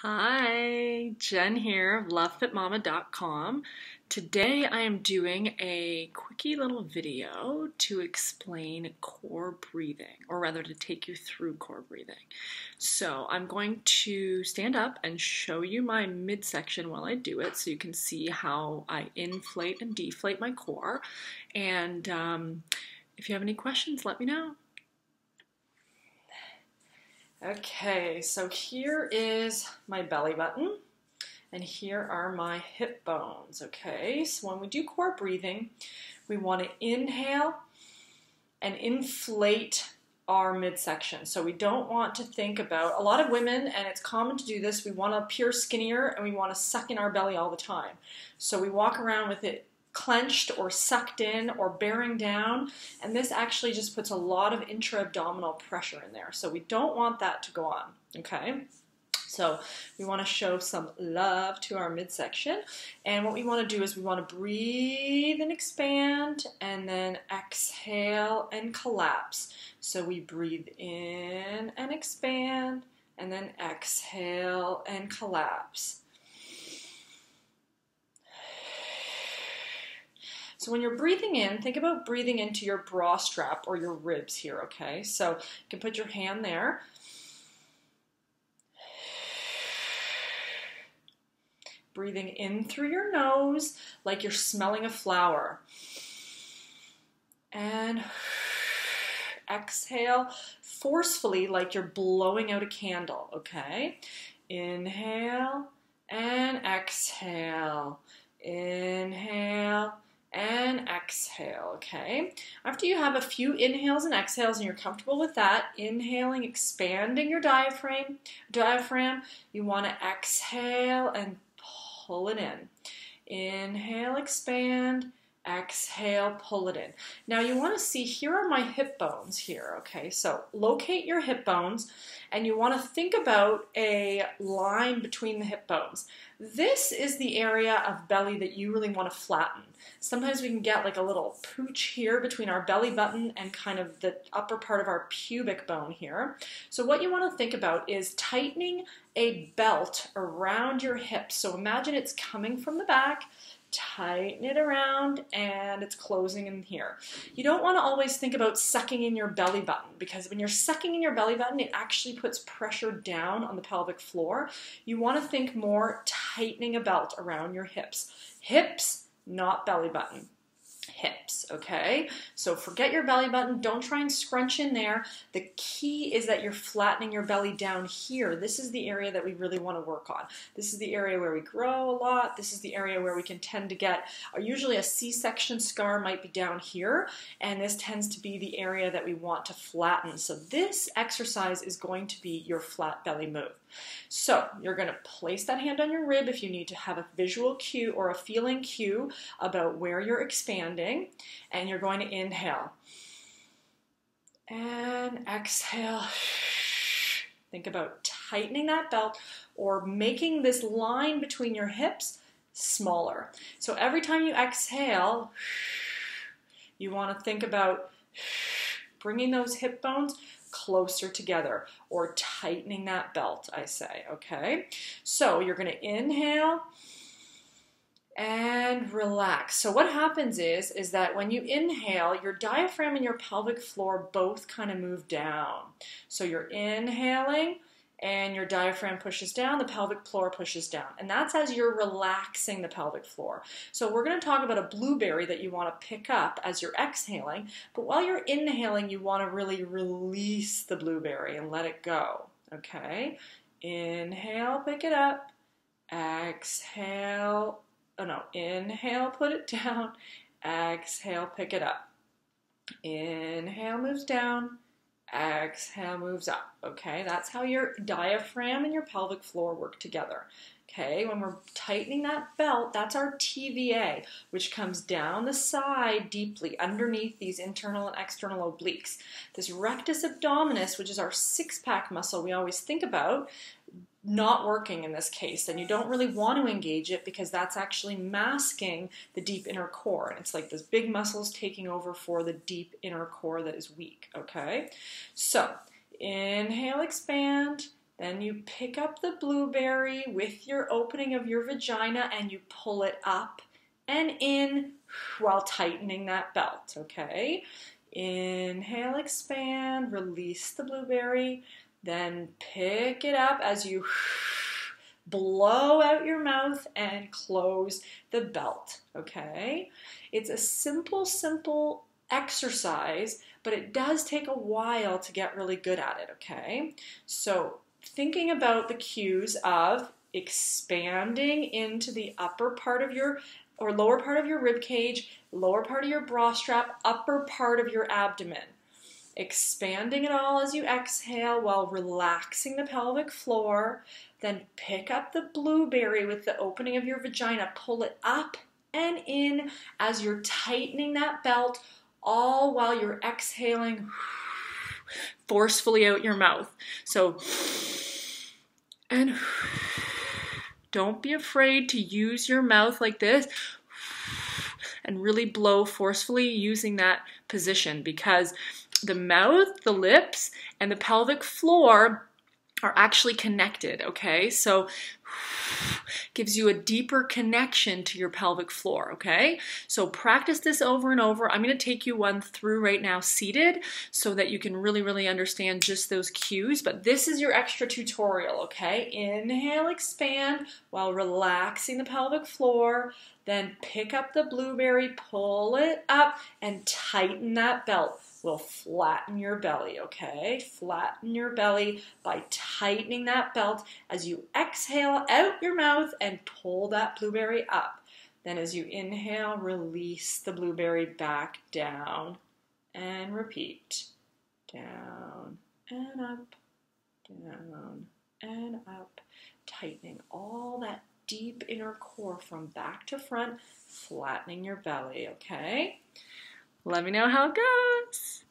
Hi, Jen here of FItMama.com. Today I am doing a quickie little video to explain core breathing, or rather to take you through core breathing. So I'm going to stand up and show you my midsection while I do it so you can see how I inflate and deflate my core. And if you have any questions, let me know. Okay, so here is my belly button, and here are my hip bones, okay? So when we do core breathing, we want to inhale and inflate our midsection. So we don't want to think about, a lot of women, and it's common to do this, we want to appear skinnier and we want to suck in our belly all the time. So we walk around with it clenched or sucked in or bearing down, and this actually just puts a lot of intra-abdominal pressure in there. So we don't want that to go on, okay? So we want to show some love to our midsection, and what we want to do is we want to breathe and expand and then exhale and collapse. So we breathe in and expand and then exhale and collapse. So when you're breathing in, think about breathing into your bra strap or your ribs here, okay? So you can put your hand there. Breathing in through your nose like you're smelling a flower. And exhale forcefully like you're blowing out a candle, okay? Inhale and exhale. Inhale and exhale, okay? After you have a few inhales and exhales and you're comfortable with that, inhaling, expanding your diaphragm, you want to exhale and pull it in. Inhale, expand, exhale, pull it in. Now you want to see, here are my hip bones here, okay? So locate your hip bones and you want to think about a line between the hip bones. This is the area of belly that you really want to flatten. Sometimes we can get like a little pooch here between our belly button and kind of the upper part of our pubic bone here. So what you want to think about is tightening a belt around your hips. So imagine it's coming from the back, tighten it around, and it's closing in here. You don't want to always think about sucking in your belly button, because when you're sucking in your belly button, it actually puts pressure down on the pelvic floor. You want to think more tightening a belt around your hips. Hips, not belly button. Hips, okay? So forget your belly button. Don't try and scrunch in there. The key is that you're flattening your belly down here. This is the area that we really want to work on. This is the area where we grow a lot. This is the area where we can tend to get, usually a C-section scar might be down here, and this tends to be the area that we want to flatten. So this exercise is going to be your flat belly move. So you're going to place that hand on your rib if you need to have a visual cue or a feeling cue about where you're expanding, and you're going to inhale and exhale. Think about tightening that belt or making this line between your hips smaller. So every time you exhale, you want to think about bringing those hip bones closer together or tightening that belt, I say, okay? So you're going to inhale and relax. So what happens is that when you inhale, your diaphragm and your pelvic floor both kind of move down. So you're inhaling and your diaphragm pushes down, the pelvic floor pushes down. And that's as you're relaxing the pelvic floor. So we're going to talk about a blueberry that you want to pick up as you're exhaling, but while you're inhaling, you want to really release the blueberry and let it go, okay? Inhale, pick it up. Exhale, inhale, put it down. Exhale, pick it up. Inhale moves down. Exhale moves up, okay? That's how your diaphragm and your pelvic floor work together, okay? When we're tightening that belt, that's our TVA, which comes down the side deeply underneath these internal and external obliques. This rectus abdominis, which is our six-pack muscle we always think about, not working in this case, and you don't really want to engage it because that's actually masking the deep inner core. And it's like this big muscles taking over for the deep inner core that is weak, okay? So inhale, expand, Then you pick up the blueberry with your opening of your vagina and you pull it up and in while tightening that belt, okay? Inhale, expand, release the blueberry, then pick it up as you blow out your mouth and close the belt, okay? It's a simple exercise, but it does take a while to get really good at it, okay? So thinking about the cues of expanding into the upper part of your or lower part of your rib cage, lower part of your bra strap, upper part of your abdomen. Expanding it all as you exhale while relaxing the pelvic floor. Then pick up the blueberry with the opening of your vagina. Pull it up and in as you're tightening that belt, all while you're exhaling forcefully out your mouth. So, and don't be afraid to use your mouth like this and really blow forcefully using that position, because the mouth, the lips, and the pelvic floor are actually connected, okay? So gives you a deeper connection to your pelvic floor, okay? So practice this over and over. I'm going to take you one through right now seated so that you can really understand just those cues, but this is your extra tutorial, okay? Inhale, expand while relaxing the pelvic floor, then pick up the blueberry, pull it up, and tighten that belt. Will flatten your belly, okay? Flatten your belly by tightening that belt as you exhale out your mouth and pull that blueberry up. Then as you inhale, release the blueberry back down and repeat. Down and up, down and up. Tightening all that deep inner core from back to front, flattening your belly, okay? Let me know how it goes.